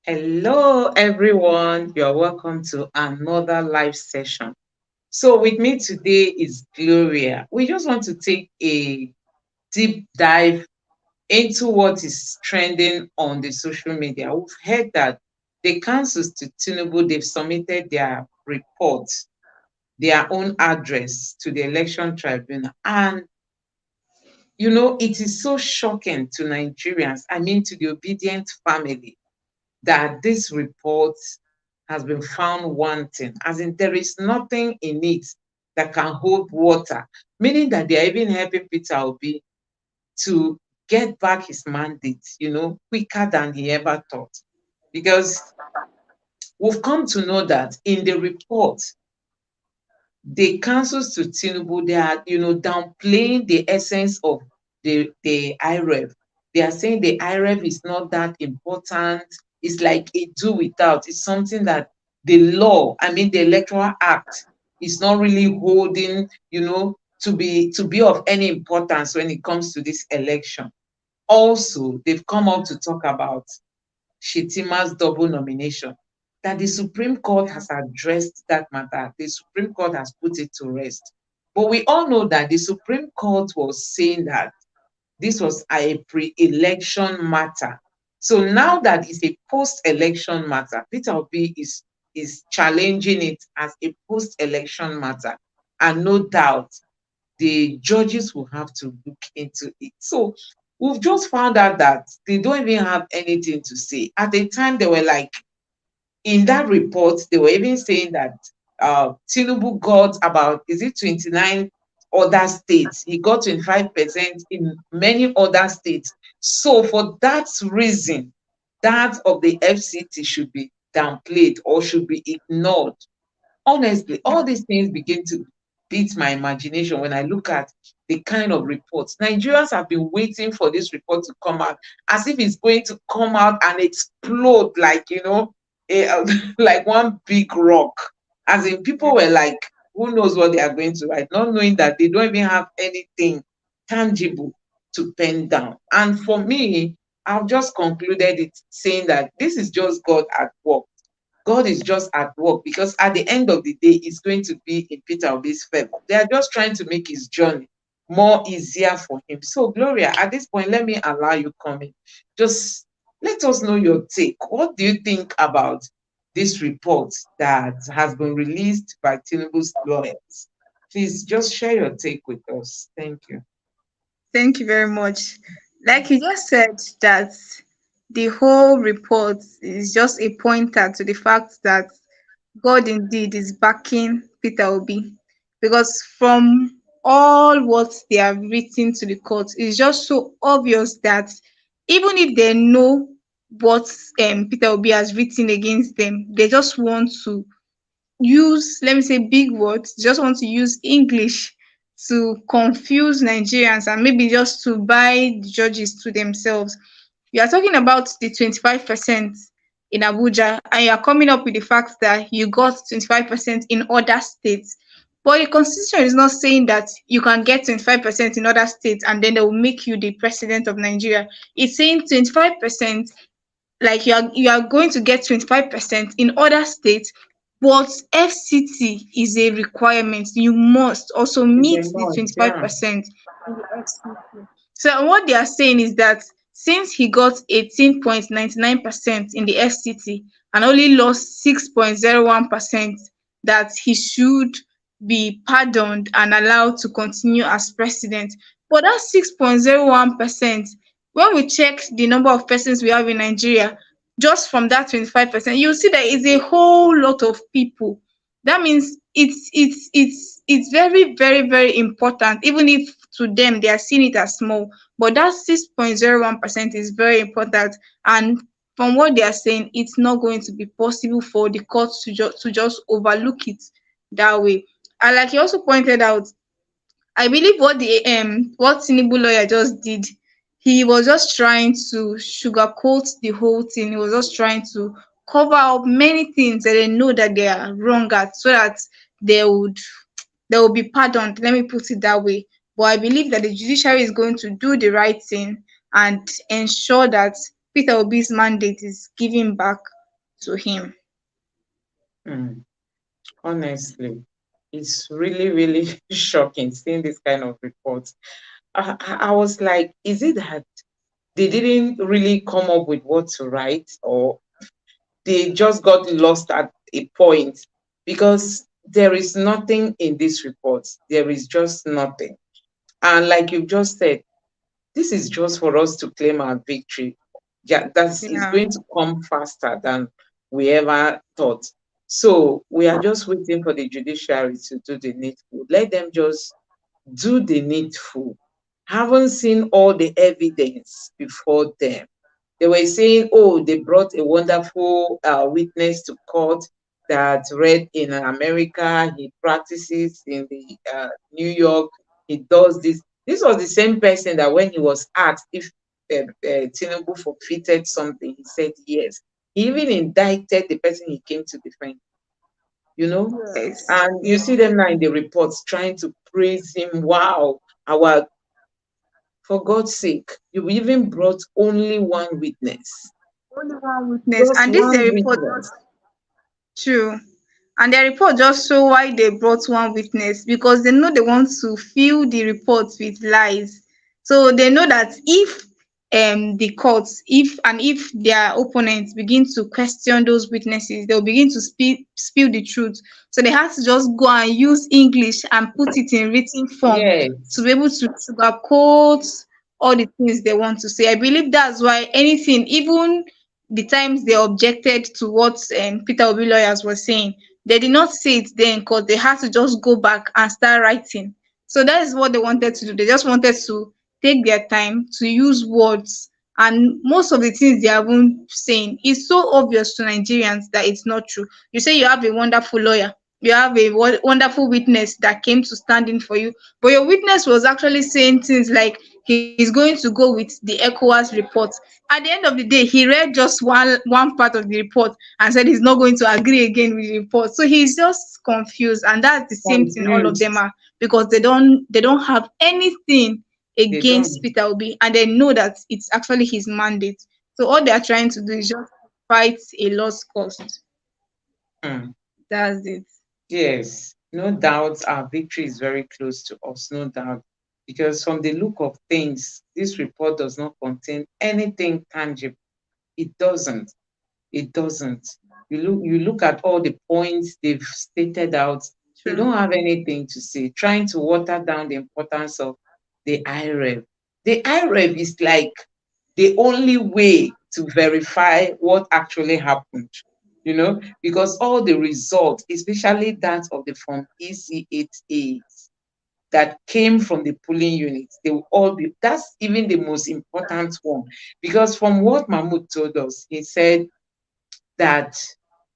Hello, everyone. You're welcome to another live session. So, with me today is Gloria. We just want to take a deep dive into what is trending on the social media. We've heard that the councils to Tinubu, they've submitted their report, their own address to the election tribunal. And, it is so shocking to Nigerians, I mean, to the obedient family that this report has been found wanting, as in there is nothing in it that can hold water, meaning that they are even helping Peter Obi to get back his mandate, quicker than he ever thought. Because we've come to know that in the report, the councils to Tinubu, they are, downplaying the essence of the IREV. They are saying the IREV is not that important. It's like a do without. It's something that the law, I mean the Electoral Act, is not really holding, to be of any importance when it comes to this election. Also, they've come up to talk about Shetima's double nomination, that the Supreme Court has addressed that matter. The Supreme Court has put it to rest. But we all know that the Supreme Court was saying that this was a pre-election matter. So now that it's a post-election matter, Peter Obi is challenging it as a post-election matter. And no doubt the judges will have to look into it. So we've just found out that they don't even have anything to say. At the time, they were like, in that report, they were even saying that Tinubu got about, is it 29 other states? He got 25% in many other states. So for that reason, that of the FCT should be downplayed or should be ignored. Honestly, all these things begin to beat my imagination when I look at the kind of reports. Nigerians have been waiting for this report to come out as if it's going to come out and explode like, like one big rock. As in, people were like, who knows what they are going to write, not knowing that they don't even have anything tangible to pen down. And for me, I've just concluded it saying that this is just God at work. God is just at work because at the end of the day, it's going to be in Peter Obi's favor. They are just trying to make his journey more easier for him. So, Gloria, at this point, let me allow you come in. Just let us know your take. What do you think about this report that has been released by Tinubu's lawyers? Please just share your take with us. Thank you. Thank you very much. Like you just said, that the whole report is just a pointer to the fact that God indeed is backing Peter Obi. Because from all what they have written to the court, it's just so obvious that even if they know what Peter Obi has written against them, they just want to use, let me say, big words, just want to use English to confuse Nigerians and maybe just to buy the judges to themselves. You are talking about the 25% in Abuja, and you are coming up with the fact that you got 25% in other states. But the constitution is not saying that you can get 25% in other states and then they will make you the president of Nigeria. It's saying 25%, like you are going to get 25% in other states, but FCT is a requirement. You must also It's meet a the must, yeah. 25% in the FCT. So what they are saying is that since he got 18.99% in the FCT and only lost 6.01%, that he should be pardoned and allowed to continue as president. But that 6.01%, when we check the number of persons we have in Nigeria, just from that 25%, you see that it's a whole lot of people. That means it's very, very, very important, even if to them they are seeing it as small. But that 6.01% is very important. And from what they are saying, it's not going to be possible for the courts to just overlook it that way. And like you also pointed out, I believe what Tinubu lawyer just did, he was just trying to sugarcoat the whole thing. He was just trying to cover up many things that they know that they are wrong at, so that they would they will be pardoned. Let me put it that way. But I believe that the judiciary is going to do the right thing and ensure that Peter Obi's mandate is given back to him. Mm. Honestly, it's really, really shocking seeing this kind of reports. I was like, is it that they didn't really come up with what to write, or they just got lost at a point? Because there is nothing in this report. There is just nothing. And like you just said, this is just for us to claim our victory. Yeah, that is Yeah. going to come faster than we ever thought. So we are just waiting for the judiciary to do the needful. Let them just do the needful. Haven't seen all the evidence before them. They were saying, oh, they brought a wonderful witness to court that read in America. He practices in the New York. He does this. This was the same person that when he was asked if Tinubu forfeited something, he said yes. He even indicted the person he came to defend, you know. Yes. And you Yeah. see them now in the reports trying to praise him. Wow, our for God's sake, you even brought only one witness. Only one witness. Just And this is a one report. witness. True. And their report just show why they brought one witness, because they know they want to fill the report with lies. So they know that if the courts, if their opponents begin to question those witnesses, they'll begin to spill the truth. So they have to just go and use English and put it in written form to Yes, be able to sugarcoat all the things they want to say. I believe that's why anything, even the times they objected to what Peter Obi lawyers were saying, they did not say it then because they had to just go back and start writing. So that is what they wanted to do. They just wanted to take their time to use words. And most of the things they are even saying is so obvious to Nigerians that it's not true. You say you have a wonderful lawyer, you have a wonderful witness that came to stand in for you, but your witness was actually saying things like he's going to go with the ECOWAS report. At the end of the day, he read just one part of the report and said he's not going to agree again with the report. So he's just confused, and that's the same thing all of them confused. are, because they don't have anything They against don't. Peter Obi, and they know that it's actually his mandate. So all they are trying to do is just fight a lost cost. Hmm. That's it. Yes, no doubt our victory is very close to us, no doubt. Because from the look of things, this report does not contain anything tangible. It doesn't. It doesn't. You look at all the points they've stated out, they True. don't have anything to say, trying to water down the importance of the IREV. The IREV is like the only way to verify what actually happened, because all the results, especially that of the Form EC8As that came from the polling units, they will all be, that's even the most important one. Because from what Mahmoud told us, he said that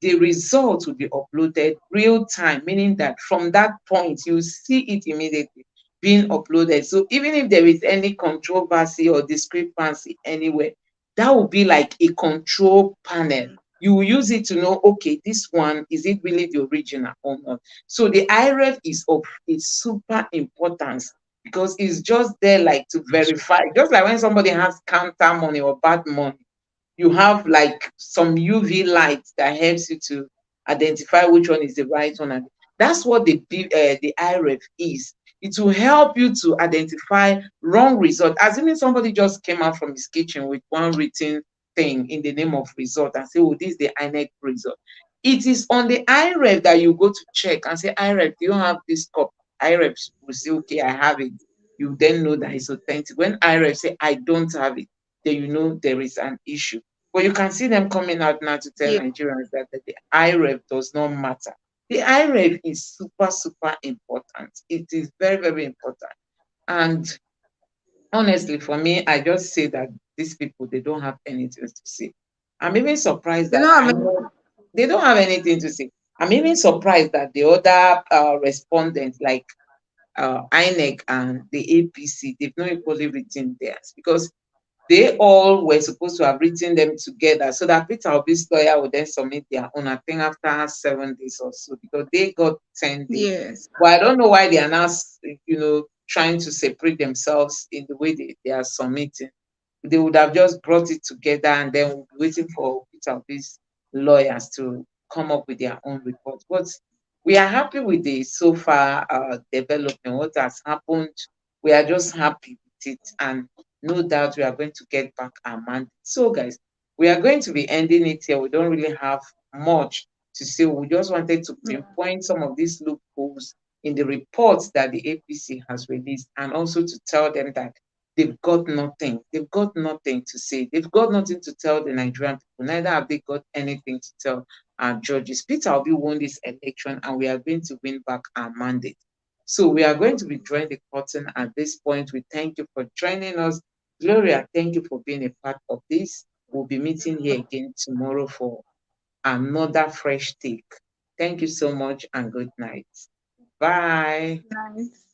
the results will be uploaded real time, meaning that from that point you see it immediately being uploaded. So even if there is any controversy or discrepancy anywhere, that will be like a control panel. You will use it to know, okay, this one, is it really the original or not? So the IREF is of a super importance, because it's just there like to verify. Just like when somebody has counter money or bad money, you have like some UV light that helps you to identify which one is the right one. And that's what the IREF is. It will help you to identify wrong result. Assuming somebody just came out from his kitchen with one written thing in the name of result and say, oh, this is the INEC result. It is on the IREF that you go to check and say, IREF, do you have this copy? IREF will say, okay, I have it. You then know that it's authentic. When IREF say, I don't have it, then you know there is an issue. But you can see them coming out now to tell Yeah. Nigerians that the IREF does not matter. The IREF is super, super important. It is very, very important. And honestly, for me, I just say that these people, they don't have anything to say. I'm even surprised They that don't have I any. know they don't have anything to say. I'm even surprised that the other respondents, like INEC and the APC, they've not equally written theirs, because they all were supposed to have written them together so that Peter Obi's lawyer would then submit their own, I think, after 7 days or so, because they got 10 days. Yes. But I don't know why they are now, trying to separate themselves in the way they are submitting. they would have just brought it together, and then we'll be waiting for Peter Obi's lawyers to come up with their own report. But we are happy with the so far development, what has happened. We are just happy with it, and no doubt we are going to get back our mandate. So, guys, we are going to be ending it here. We don't really have much to say. We just wanted to Yeah. pinpoint some of these loopholes in the reports that the APC has released, and also to tell them that they've got nothing. They've got nothing to say. They've got nothing to tell the Nigerian people. Neither have they got anything to tell our judges. Peter Obi won this election, and we are going to win back our mandate. So we are going to be drawing the curtain at this point. We thank you for joining us. Gloria, thank you for being a part of this. We'll be meeting here again tomorrow for another fresh take. Thank you so much and good night. Bye. Nice.